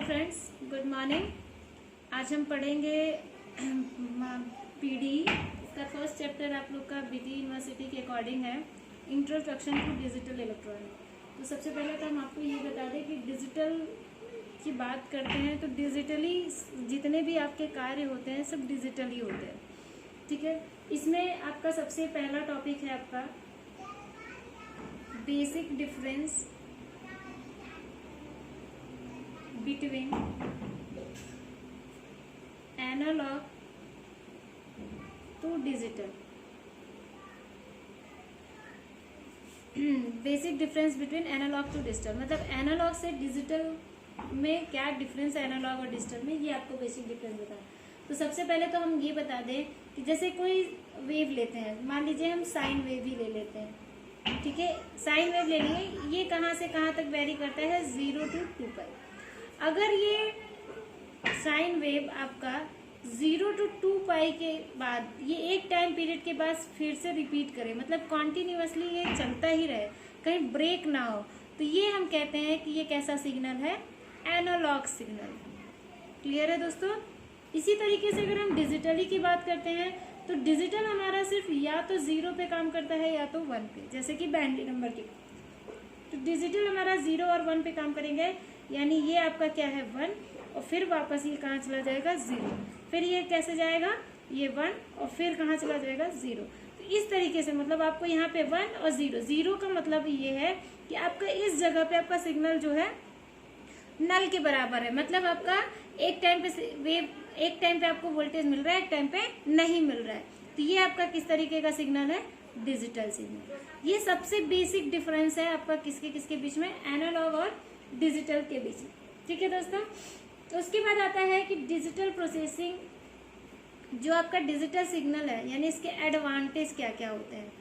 Friends, good morning. आज हम पढ़ेंगे पीडी। इसका फर्स्ट चैप्टर आप लोग का बीटी यूनिवर्सिटी के अकॉर्डिंग है, इंट्रोडक्शन टू डिजिटल इलेक्ट्रॉनिक। तो सबसे पहले तो हम आपको ये बता दें कि डिजिटल की बात करते हैं तो डिजिटली जितने भी आपके कार्य होते हैं सब डिजिटली होते हैं, ठीक है। इसमें आपका सबसे पहला टॉपिक है आपका basic difference between analogue to digital. Basic difference between analogue to digital मतलब एनालॉग से डिजिटल में क्या डिफरेंस है, एनालॉग और डिजिटल में, ये आपको बेसिक डिफरेंस बताना। तो सबसे पहले तो हम ये बता दें कि जैसे कोई वेव लेते हैं, मान लीजिए हम साइन वेव ही ले लेते हैं, ठीक है। साइन वेव ले लिए, ये कहाँ से कहाँ तक वेरी करता है, 0 to 2π। अगर ये साइन वेव आपका 0 to 2π के बाद ये एक टाइम पीरियड के बाद फिर से रिपीट करे, मतलब कॉन्टिन्यूसली ये चलता ही रहे, कहीं ब्रेक ना हो, तो ये हम कहते हैं कि ये कैसा सिग्नल है, एनालॉग सिग्नल। क्लियर है दोस्तों। इसी तरीके से अगर हम डिजिटली की बात करते हैं तो डिजिटल हमारा सिर्फ या तो 0 पे काम करता है या तो 1 पे, जैसे कि बाइनरी नंबर की। तो डिजिटल हमारा 0 और 1 पे काम करेंगे, यानी ये आपका क्या है 1, और फिर वापस ये कहाँ चला जाएगा 0, फिर ये कैसे जाएगा ये 1 और फिर कहाँ चला जाएगा 0। तो इस तरीके से मतलब आपको यहाँ पे 1 और 0 का मतलब ये है कि आपका इस जगह पे आपका सिग्नल जो है नल के बराबर है, मतलब आपका एक टाइम पे वेव, एक टाइम पे आपको वोल्टेज मिल रहा है, एक टाइम पे नहीं मिल रहा है। तो ये आपका किस तरीके का सिग्नल है, डिजिटल सिग्नल। ये सबसे बेसिक डिफरेंस है आपका किसके किसके बीच में, एनालॉग और डिजिटल के बीच में, ठीक है दोस्तों। तो उसके बाद आता है कि डिजिटल प्रोसेसिंग, जो आपका डिजिटल सिग्नल है, यानी इसके एडवांटेज क्या क्या होते हैं।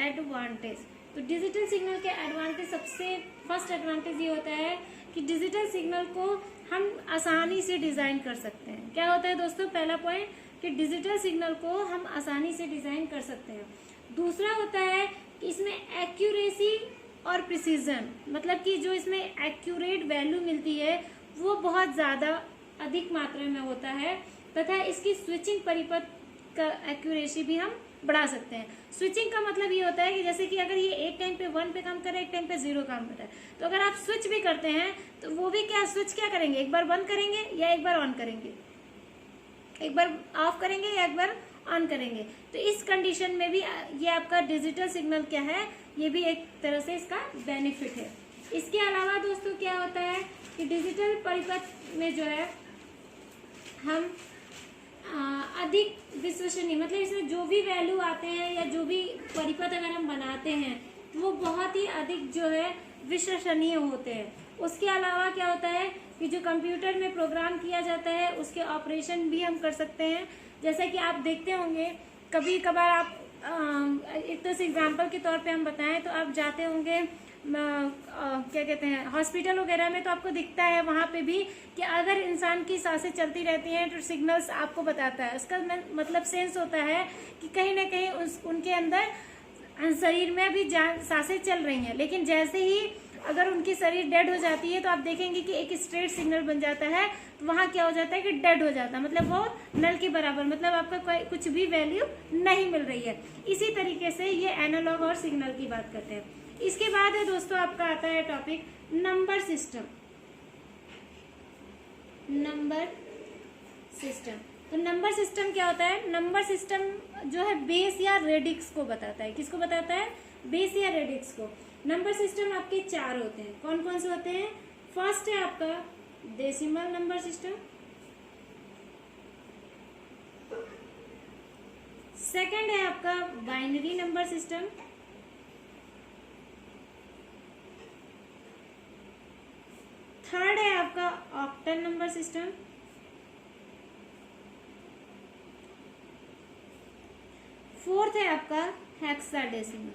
एडवांटेज, तो डिजिटल सिग्नल के एडवांटेज, सबसे फर्स्ट एडवांटेज ये होता है कि डिजिटल सिग्नल को हम आसानी से डिज़ाइन कर सकते हैं। क्या होता है दोस्तों, पहला पॉइंट कि डिजिटल सिग्नल को हम आसानी से डिज़ाइन कर सकते हैं। दूसरा होता है कि इसमें एक्यूरेसी और प्रिसीजन, मतलब कि जो इसमें एक्यूरेट वैल्यू मिलती है वो बहुत ज़्यादा अधिक मात्रा में होता है, तथा इसकी स्विचिंग परिपथ का एक्यूरेसी भी हम बढ़ा सकते हैं। स्विचिंग का मतलब ये होता है कि जैसे कि अगर ये एक टाइम पे 1 पे काम कर रहा है, एक टाइम पे 0 काम कर रहा है, तो अगर आप स्विच भी करते हैं तो वो भी क्या स्विच क्या करेंगे, एक बार बंद करेंगे या एक बार ऑन करेंगे, एक बार ऑफ करेंगे या एक बार ऑन करेंगे। तो इस कंडीशन में भी ये आपका डिजिटल सिग्नल क्या है, ये भी एक तरह से इसका बेनिफिट है। इसके अलावा दोस्तों क्या होता है कि डिजिटल परिपथ में जो है हम अधिक विश्वसनीय, मतलब इसमें जो भी वैल्यू आते हैं या जो भी परिपथ अगर हम बनाते हैं तो वो बहुत ही अधिक जो है विश्वसनीय होते हैं। उसके अलावा क्या होता है कि जो कंप्यूटर में प्रोग्राम किया जाता है उसके ऑपरेशन भी हम कर सकते हैं। जैसे कि आप देखते होंगे कभी कभार आप एक तो एग्जाम्पल के तौर पे हम बताएं तो आप जाते होंगे क्या कहते हैं हॉस्पिटल वगैरह में, तो आपको दिखता है वहाँ पे भी कि अगर इंसान की सांसें चलती रहती हैं तो सिग्नल्स आपको बताता है। उसका मतलब सेंस होता है कि कहीं ना कहीं उनके अंदर शरीर में भी सांसें चल रही हैं, लेकिन जैसे ही अगर उनकी शरीर डेड हो जाती है तो आप देखेंगे कि एक स्ट्रेट सिग्नल बन जाता है, तो वहाँ क्या हो जाता है कि डेड हो जाता है, मतलब वो नल के बराबर, मतलब आपका कुछ भी वैल्यू नहीं मिल रही है। इसी तरीके से ये एनालॉग और सिग्नल की बात करते हैं। इसके बाद है दोस्तों आपका आता है topic number system. Number system, तो नंबर सिस्टम क्या होता है, नंबर सिस्टम जो है बेस या रेडिक्स को बताता है। किसको बताता है, बेस या रेडिक्स को। नंबर सिस्टम आपके 4 होते हैं, कौन कौन से होते हैं। फर्स्ट है आपका डेसिमल नंबर सिस्टम, सेकंड है आपका बाइनरी नंबर सिस्टम, थर्ड है आपका ऑक्टल नंबर सिस्टम, फोर्थ है आपका हेक्साडेसिमल।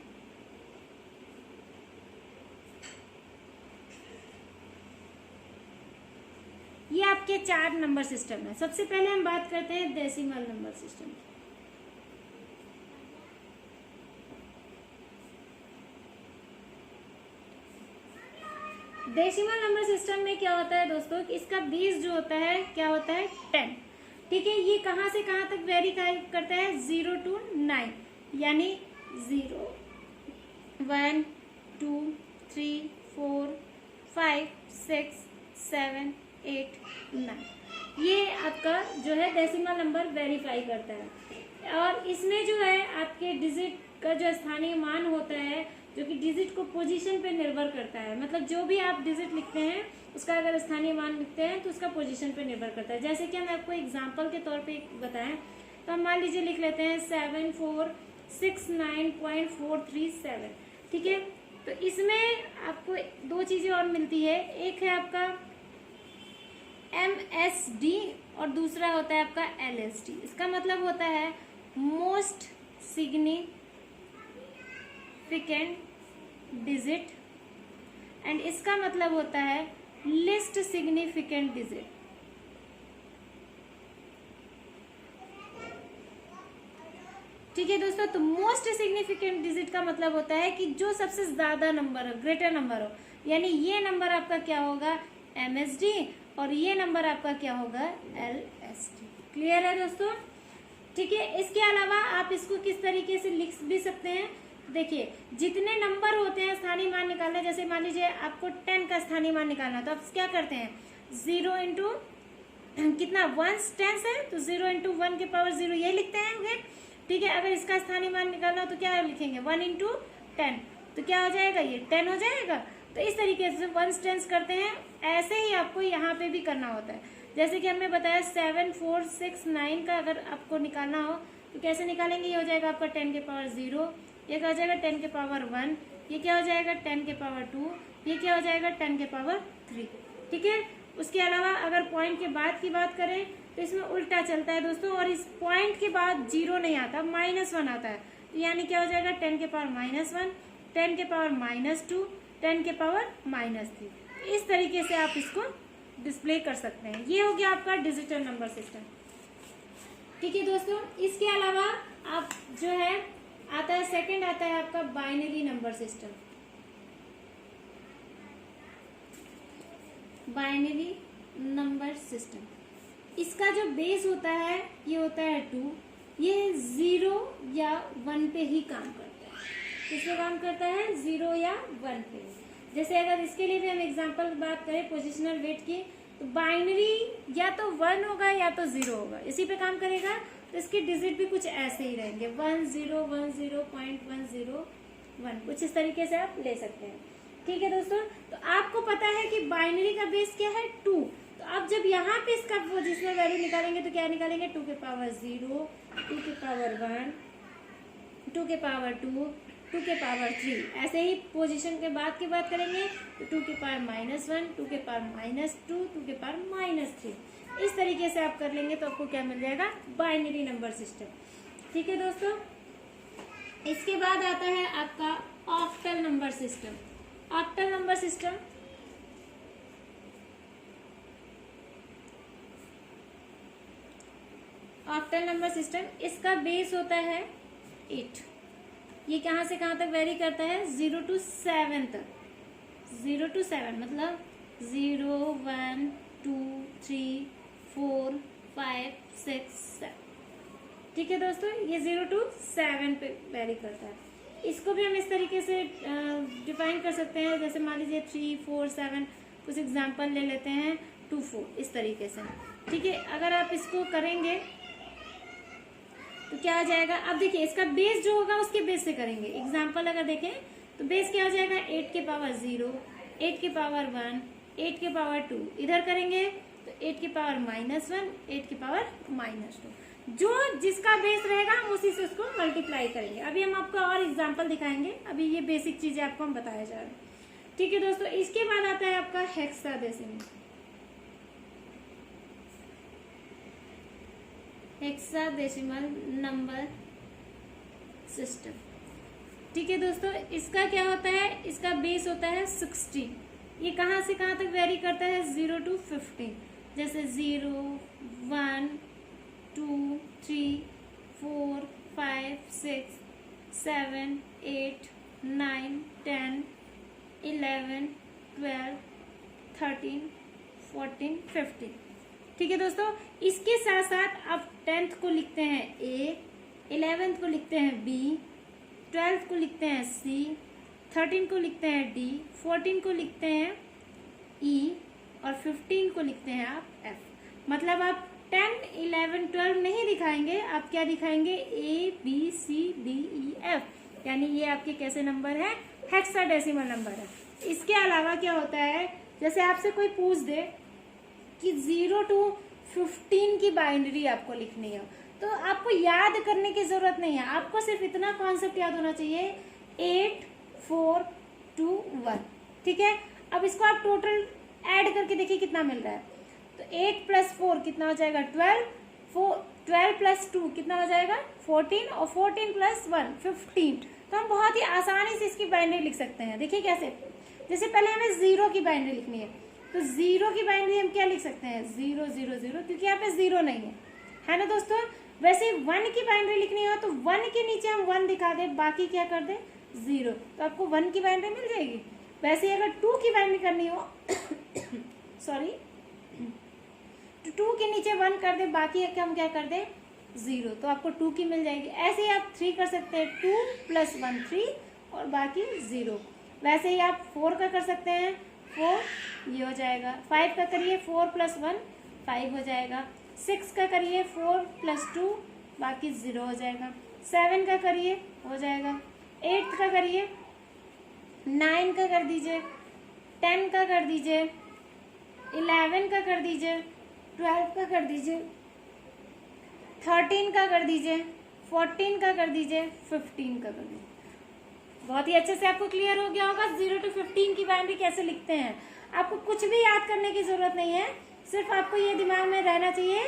ये आपके 4 नंबर सिस्टम है। सबसे पहले हम बात करते हैं डेसिमल नंबर सिस्टम की। डेसिमल नंबर सिस्टम में क्या होता है दोस्तों कि इसका बेस जो होता है क्या होता है 10। ठीक है, ये कहाँ से कहाँ तक वेरी करता है 0 to 9, यानी 0 1 2 3 4 5 6 7 8 9, ये आपका जो है डेसिमल नंबर वेरीफाई करता है। और इसमें जो है आपके डिजिट का जो स्थानीय मान होता है, जो कि डिजिट को पोजीशन पे निर्भर करता है, मतलब जो भी आप डिजिट लिखते हैं उसका अगर स्थानीय मान लिखते हैं तो उसका पोजीशन पे निर्भर करता है। जैसे कि हम आपको एग्जांपल के तौर पे बताएं तो हम मान लीजिए लिख लेते हैं 7469.437। ठीक है, तो इसमें आपको दो चीजें और मिलती है, एक है आपका MSD और दूसरा होता है आपका LSD। इसका मतलब होता है मोस्ट सिग्निफिकेंट डिजिट एंड इसका मतलब होता है लिस्ट सिग्निफिकेंट डिजिट। ठीक है दोस्तों, तो मोस्ट सिग्निफिकेंट डिजिट का मतलब होता है कि जो सबसे ज्यादा नंबर हो, ग्रेटर नंबर हो, यानी ये नंबर आपका क्या होगा MSD और ये नंबर आपका क्या होगा LSD। क्लियर है दोस्तों? ठीक है, इसके अलावा आप इसको किस तरीके से लिख भी सकते हैं, देखिए जितने नंबर होते हैं स्थानीय मान निकालना, जैसे मान लीजिए आपको 10 का स्थानीय मान निकालना, तो आप क्या करते हैं 0 इंटू कितना 1 10 है तो 0 इंटू 1 के पावर 0 ये लिखते हैं। ठीक है, अगर इसका स्थानीय मान निकालना हो तो क्या लिखेंगे 1 इंटू 10, तो क्या हो जाएगा ये 10 हो जाएगा। तो इस तरीके से 1 10 करते हैं, ऐसे ही आपको यहाँ पे भी करना होता है। जैसे कि हमने बताया 7469 का अगर आपको निकालना हो तो कैसे निकालेंगे, ये हो जाएगा आपका 10 के पावर 0, ये क्या हो जाएगा 10 के पावर 1, ये क्या हो जाएगा 10 के पावर 2, ये क्या हो जाएगा 10 के पावर 3। ठीक है, उसके अलावा अगर पॉइंट के बाद की बात करें तो इसमें उल्टा चलता है दोस्तों, और इस पॉइंट के बाद 0 नहीं आता, -1 आता है, तो यानी क्या हो जाएगा 10 के पावर -1, 10 के पावर -2, 10 के पावर -3। इस तरीके से आप इसको डिस्प्ले कर सकते हैं। ये हो गया आपका डिजिटल नंबर सिस्टम। ठीक है दोस्तों, इसके अलावा आप जो है आता है सेकंड आता है आपका binary number system. Binary number system, इसका जो बेस होता है ये होता है 2, ये 0 या 1 पे ही काम करता है। किस पे काम करता है 0 या 1 पे। जैसे अगर इसके लिए भी हम एग्जांपल बात करें पोजिशनल वेट की, तो बाइनरी या तो 1 होगा या तो 0 होगा, इसी पे काम करेगा। तो इसके डिजिट भी कुछ ऐसे ही रहेंगे 1010.101, कुछ इस तरीके से आप ले सकते हैं। ठीक है दोस्तों, तो आपको पता है कि बाइनरी का बेस क्या है 2, तो आप जब यहाँ पे इसका पोजिशनल वैल्यू निकालेंगे तो क्या निकालेंगे 2 के पावर 0, 2 के पावर 1, 2 के पावर 2, 2 के पावर 3। ऐसे ही पोजीशन के बाद की बात करेंगे तो 2 के पावर -1, 2 के पावर -2, 2 के पावर -3। इस तरीके से आप कर लेंगे तो आपको क्या मिल जाएगा बाइनरी नंबर सिस्टम। ठीक है दोस्तों, इसके बाद आता है आपका octal number system. Octal number system octal number system, इसका बेस होता है 8। ये कहाँ से कहाँ तक वेरी करता है 0 to 7 तक, 0 to 7 मतलब 0 1 2 3 4 5 6 7। ठीक है दोस्तों, ये 0 to 7 पे वेरी करता है। इसको भी हम इस तरीके से डिफाइन कर सकते हैं, जैसे मान लीजिए 3 4 7, कुछ एग्जांपल ले लेते हैं 2 4, इस तरीके से। ठीक है, अगर आप इसको करेंगे तो क्या आ जाएगा, अब देखिए इसका बेस जो होगा उसके बेस से करेंगे। एग्जांपल अगर देखें तो बेस क्या हो जाएगा 8 के पावर 0, 8 के पावर 1, 8 के पावर 2। इधर करेंगे तो 8 के पावर -1, 8 के पावर -2। जो जिसका बेस रहेगा हम उसी से उसको मल्टीप्लाई करेंगे। अभी हम आपको और एग्जाम्पल दिखाएंगे, अभी ये बेसिक चीजें आपको हम बताया जा रहा है। ठीक है दोस्तों, इसके बाद आता है आपका हेक्साडेसिमल। Hexadecimal number system. ठीक है दोस्तों, इसका क्या होता है, इसका बेस होता है 16। ये कहाँ से कहाँ तक वेरी करता है 0 to 15, जैसे 0 1 2 3 4 5 6 7 8 9 10 11 12 13, 14, 15। ठीक है दोस्तों, इसके साथ साथ अब 10th को लिखते हैं A, 11th को लिखते हैं B, 12th को लिखते हैं C, 13 को लिखते हैं D, 14 को लिखते हैं E और 15 को लिखते हैं आप F। मतलब आप 10, 11, 12 नहीं दिखाएंगे, आप क्या दिखाएंगे? A, B, C, D, E, F। यानी ये आपके कैसे नंबर है? हेक्साडेसिमल नंबर है। इसके अलावा क्या होता है, जैसे आपसे कोई पूछ दे कि 0 to 15 की बाइनरी आपको लिखनी है, तो आपको याद करने की जरूरत नहीं है, आपको सिर्फ इतना कॉन्सेप्ट याद होना चाहिए, 8, 4, 2, 1। ठीक है, अब इसको आप टोटल ऐड करके देखिए कितना मिल रहा है। तो 8 + 4 कितना हो जाएगा? 12, 12 + 2 कितना हो जाएगा? 14 और 14 + 1 15। तो हम बहुत ही आसानी से इसकी बाइनरी लिख सकते हैं। देखिए कैसे, जैसे पहले हमें 0 की बाइनरी लिखनी है, तो 0 की बाइनरी हम क्या लिख सकते हैं? 0 0 0, क्योंकि यहाँ पे 0 नहीं है ना दोस्तों। वैसे 1 की बाइनरी लिखनी हो तो 1 के नीचे हम 1 दिखा दे, बाकी क्या कर दे? 0, तो आपको 1 की बाइनरी मिल जाएगी। वैसे अगर 2 की बाइनरी करनी हो सॉरी, तो 2 के नीचे 1 कर दे, बाकी हम क्या कर दे? 0, तो आपको 2 की मिल जाएगी। ऐसे ही आप 3 कर सकते हैं, 2 + 1 3 और बाकी 0। वैसे ही आप 4 का कर सकते हैं, 4 ये हो जाएगा। 5 का करिए, 4 + 1 5 हो जाएगा। 6 का करिए, 4 + 2 बाकी 0 हो जाएगा। 7 का करिए, हो जाएगा। 8 का करिए, 9 का कर दीजिए, 10 का कर दीजिए, 11 का कर दीजिए, 12 का कर दीजिए, 13 का कर दीजिए, 14 का कर दीजिए, 15 का कर दीजिए। बहुत ही अच्छे से आपको क्लियर हो गया होगा 0 to 15 की बाइनरी कैसे लिखते हैं। आपको कुछ भी याद करने की जरूरत नहीं है, सिर्फ आपको ये दिमाग में रहना चाहिए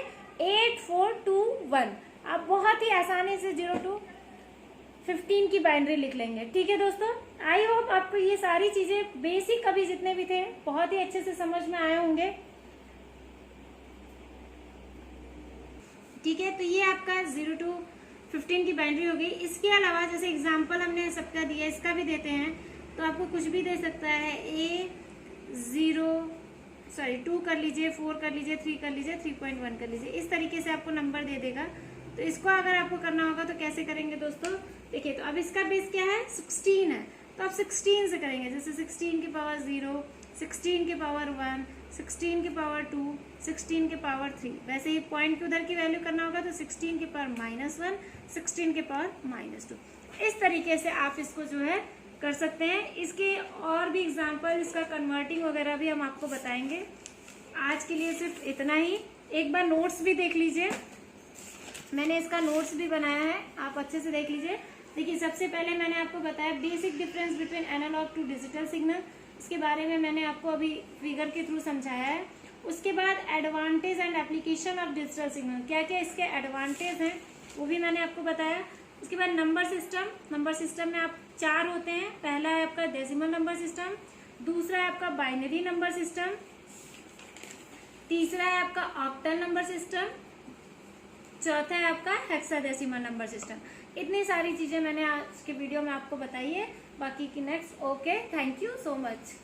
8, 4, 2, 1। आप बहुत ही आसानी से 0 to 15 की बाइनरी लिख लेंगे। ठीक है दोस्तों, आई होप आपको ये सारी चीजें बेसिक अभी जितने भी थे बहुत ही अच्छे से समझ में आए होंगे। ठीक है, तो ये आपका 0 to 15 की बाइनरी हो गई। इसके अलावा जैसे एग्जांपल हमने सबका दिया, इसका भी देते हैं, तो आपको कुछ भी दे सकता है। 2 कर लीजिए, 4 कर लीजिए, 3 कर लीजिए, 3.1 कर लीजिए। इस तरीके से आपको नंबर दे देगा। तो इसको अगर आपको करना होगा तो कैसे करेंगे दोस्तों? देखिए, तो अब इसका बेस क्या है? 16 है, तो आप 16 से करेंगे। जैसे 16 की पावर 0, 16 की पावर 1, 16 की पावर 2, 16 की पावर 3। वैसे ही पॉइंट की उधर की वैल्यू करना होगा तो 16 की पावर -1, 16 की पावर -2। इस तरीके से आप इसको जो है कर सकते हैं। इसके और भी एग्जांपल, इसका कन्वर्टिंग वगैरह भी हम आपको बताएंगे। आज के लिए सिर्फ इतना ही। एक बार नोट्स भी देख लीजिए, मैंने इसका नोट्स भी बनाया है, आप अच्छे से देख लीजिए। देखिए, सबसे पहले मैंने आपको बताया basic difference between analogue to digital signal, इसके बारे में मैंने आपको अभी फिगर के थ्रू समझाया है। उसके बाद advantage and application of digital signal, क्या क्या इसके एडवांटेज हैं वो भी मैंने आपको बताया। उसके बाद नंबर सिस्टम में आप 4 होते हैं। पहला है आपका डेसिमल नंबर सिस्टम, दूसरा है आपका बाइनरी नंबर सिस्टम, तीसरा है आपका ऑक्टल नंबर सिस्टम, चौथा है आपका हेक्साडेसिमल नंबर सिस्टम। इतनी सारी चीजें मैंने आज के वीडियो में आपको बताई है। बाकी की next. Okay, thank you so much.